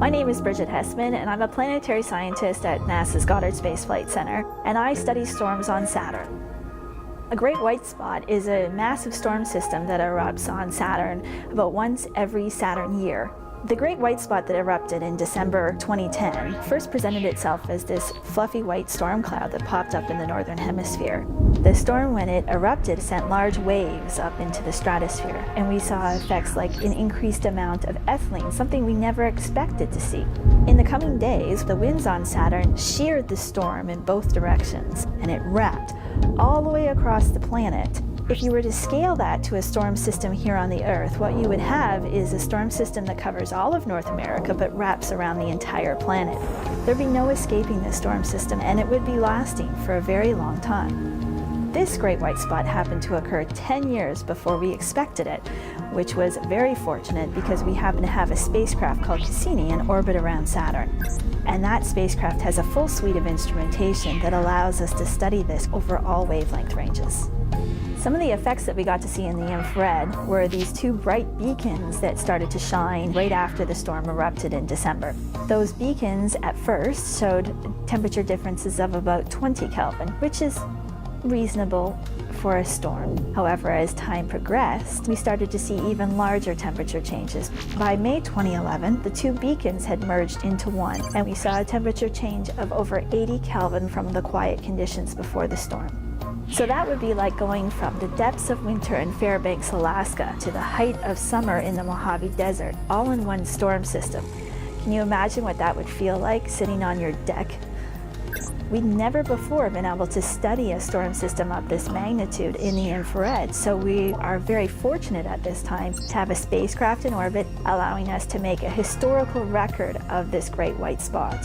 My name is Bridget Hessman, and I'm a planetary scientist at NASA's Goddard Space Flight Center, and I study storms on Saturn. A great white spot is a massive storm system that erupts on Saturn about once every Saturn year. The great white spot that erupted in December 2010 first presented itself as this fluffy white storm cloud that popped up in the northern hemisphere. The storm, when it erupted, sent large waves up into the stratosphere, and we saw effects like an increased amount of ethylene, something we never expected to see. In the coming days, the winds on Saturn sheared the storm in both directions, and it wrapped all the way across the planet. If you were to scale that to a storm system here on the Earth, what you would have is a storm system that covers all of North America but wraps around the entire planet. There'd be no escaping this storm system, and it would be lasting for a very long time. This great white spot happened to occur 10 years before we expected it, which was very fortunate because we happen to have a spacecraft called Cassini in orbit around Saturn. And that spacecraft has a full suite of instrumentation that allows us to study this over all wavelength ranges. Some of the effects that we got to see in the infrared were these two bright beacons that started to shine right after the storm erupted in December. Those beacons at first showed temperature differences of about 20 Kelvin, which is reasonable for a storm. However, as time progressed, we started to see even larger temperature changes. By May 2011, the two beacons had merged into one, and we saw a temperature change of over 80 Kelvin from the quiet conditions before the storm. So that would be like going from the depths of winter in Fairbanks, Alaska, to the height of summer in the Mojave Desert, all in one storm system. Can you imagine what that would feel like sitting on your deck? We'd never before been able to study a storm system of this magnitude in the infrared, so we are very fortunate at this time to have a spacecraft in orbit allowing us to make a historical record of this great white spot.